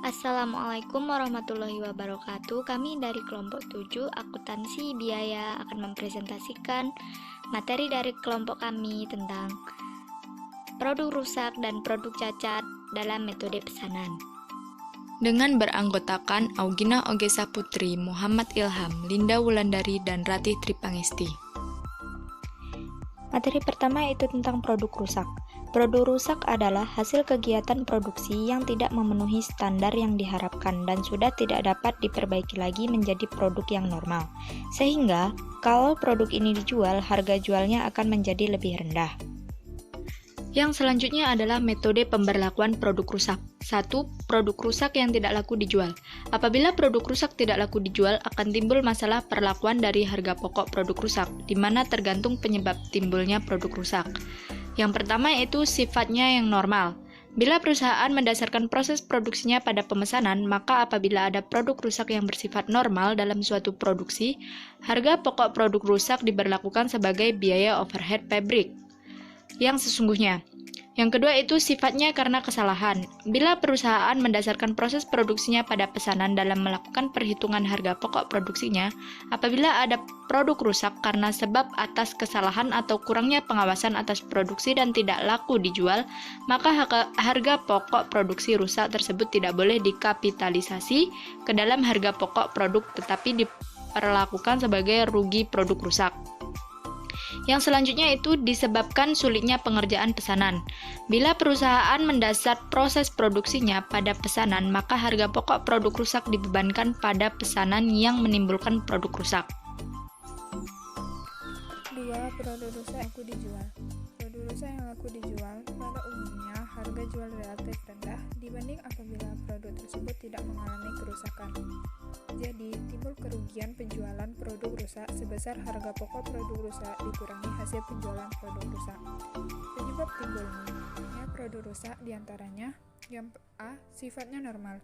Assalamualaikum warahmatullahi wabarakatuh. Kami dari kelompok 7 akuntansi biaya akan mempresentasikan materi dari kelompok kami tentang produk rusak dan produk cacat dalam metode pesanan. Dengan beranggotakan Augina Ogesa Putri, Muhammad Ilham, Linda Wulandari, dan Ratih Tripangesti. Materi pertama itu tentang produk rusak. Produk rusak adalah hasil kegiatan produksi yang tidak memenuhi standar yang diharapkan dan sudah tidak dapat diperbaiki lagi menjadi produk yang normal. Sehingga, kalau produk ini dijual, harga jualnya akan menjadi lebih rendah. Yang selanjutnya adalah metode pemberlakuan produk rusak. 1. Produk rusak yang tidak laku dijual. Apabila produk rusak tidak laku dijual, akan timbul masalah perlakuan dari harga pokok produk rusak, di mana tergantung penyebab timbulnya produk rusak. Yang pertama yaitu sifatnya yang normal. Bila perusahaan mendasarkan proses produksinya pada pemesanan, maka apabila ada produk rusak yang bersifat normal dalam suatu produksi, harga pokok produk rusak diberlakukan sebagai biaya overhead pabrik yang sesungguhnya. Yang kedua itu sifatnya karena kesalahan. Bila perusahaan mendasarkan proses produksinya pada pesanan dalam melakukan perhitungan harga pokok produksinya, apabila ada produk rusak karena sebab atas kesalahan atau kurangnya pengawasan atas produksi dan tidak laku dijual, maka harga pokok produksi rusak tersebut tidak boleh dikapitalisasi ke dalam harga pokok produk tetapi diperlakukan sebagai rugi produk rusak. Yang selanjutnya itu disebabkan sulitnya pengerjaan pesanan. Bila perusahaan mendasar proses produksinya pada pesanan, maka harga pokok produk rusak dibebankan pada pesanan yang menimbulkan produk rusak. 2. Produk rusak laku dijual. Produk rusak yang laku dijual pada umumnya harga jual relatif rendah dibanding apabila produk tersebut tidak mengalami kerusakan. Jadi, timbul kerugian penjualan produk rusak sebesar harga pokok produk rusak dikurangi hasil penjualan produk rusak. Penyebab timbulnya produk rusak diantaranya yang A. Sifatnya normal.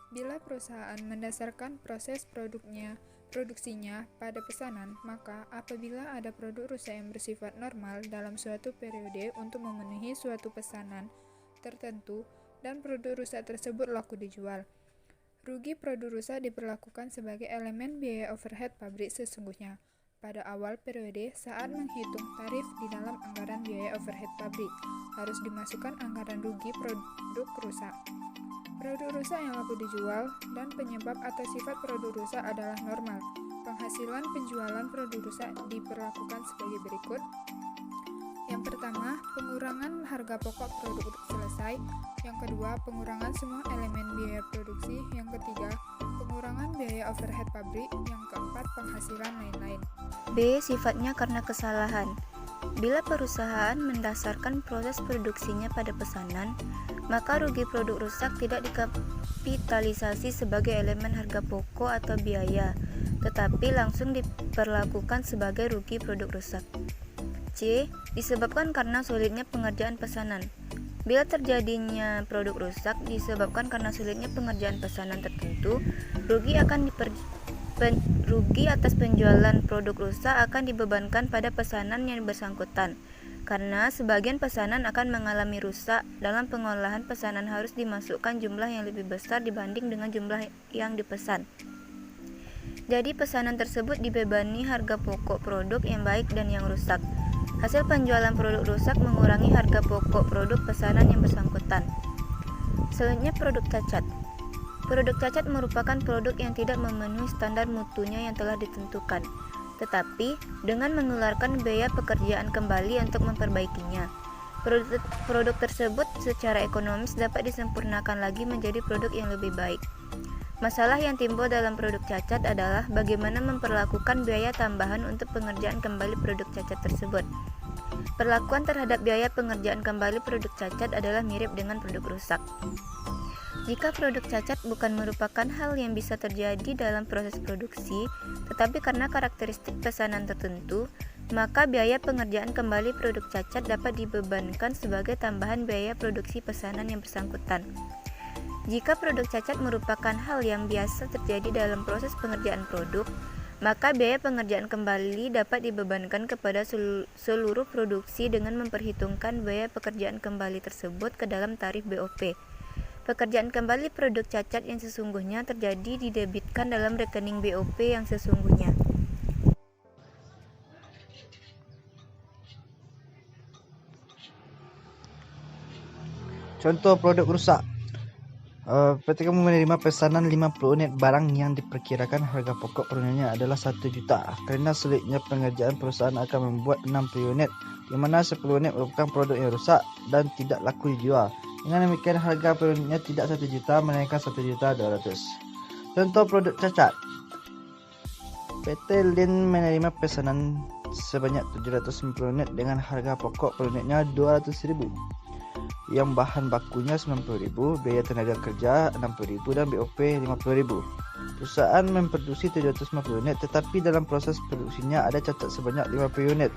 Bila perusahaan mendasarkan proses produksinya pada pesanan, maka apabila ada produk rusak yang bersifat normal dalam suatu periode untuk memenuhi suatu pesanan tertentu dan produk rusak tersebut laku dijual, rugi produk rusak diperlakukan sebagai elemen biaya overhead pabrik sesungguhnya. Pada awal periode, saat menghitung tarif di dalam anggaran biaya overhead pabrik, harus dimasukkan anggaran rugi produk rusak. Produk rusak yang laku dijual dan penyebab atau sifat produk rusak adalah normal. Penghasilan penjualan produk rusak diperlakukan sebagai berikut. Yang pertama, pengurangan harga pokok produk selesai. Yang kedua, pengurangan semua elemen biaya produksi. Yang ketiga, pengurangan biaya overhead pabrik. Yang keempat, penghasilan lain-lain. B. Sifatnya karena kesalahan. Bila perusahaan mendasarkan proses produksinya pada pesanan, maka rugi produk rusak tidak dikapitalisasi sebagai elemen harga pokok atau biaya, tetapi langsung diperlakukan sebagai rugi produk rusak. C. Disebabkan karena sulitnya pengerjaan pesanan. Bila terjadinya produk rusak disebabkan karena sulitnya pengerjaan pesanan tertentu, rugi atas penjualan produk rusak akan dibebankan pada pesanan yang bersangkutan. Karena sebagian pesanan akan mengalami rusak, dalam pengolahan pesanan harus dimasukkan jumlah yang lebih besar dibanding dengan jumlah yang dipesan. Jadi pesanan tersebut dibebani harga pokok produk yang baik dan yang rusak. Hasil penjualan produk rusak mengurangi harga pokok produk pesanan yang bersangkutan. Selanjutnya produk cacat. Produk cacat merupakan produk yang tidak memenuhi standar mutunya yang telah ditentukan, tetapi dengan mengeluarkan biaya pekerjaan kembali untuk memperbaikinya. Produk tersebut secara ekonomis dapat disempurnakan lagi menjadi produk yang lebih baik. Masalah yang timbul dalam produk cacat adalah bagaimana memperlakukan biaya tambahan untuk pengerjaan kembali produk cacat tersebut. Perlakuan terhadap biaya pengerjaan kembali produk cacat adalah mirip dengan produk rusak. Jika produk cacat bukan merupakan hal yang bisa terjadi dalam proses produksi, tetapi karena karakteristik pesanan tertentu, maka biaya pengerjaan kembali produk cacat dapat dibebankan sebagai tambahan biaya produksi pesanan yang bersangkutan. Jika produk cacat merupakan hal yang biasa terjadi dalam proses pengerjaan produk, maka biaya pengerjaan kembali dapat dibebankan kepada seluruh produksi dengan memperhitungkan biaya pekerjaan kembali tersebut ke dalam tarif BOP. Pekerjaan kembali produk cacat yang sesungguhnya terjadi didebitkan dalam rekening BOP yang sesungguhnya. Contoh produk rusak. PT kamu menerima pesanan 50 unit barang yang diperkirakan harga pokok per unitnya adalah 1 juta. Kerana sulitnya pengerjaan, perusahaan akan membuat 60 unit, di mana 10 unit merupakan produk yang rusak dan tidak laku dijual. Dengan demikian, harga per unitnya tidak 1 juta, melainkan 1.200.000. Contoh produk cacat. PT Lin menerima pesanan sebanyak 790 unit dengan harga pokok per unitnya 200.000. Yang bahan bakunya 90.000, biaya tenaga kerja 60.000 dan BOP 50.000. Perusahaan memproduksi 750 unit, tetapi dalam proses produksinya ada cacat sebanyak 50 unit.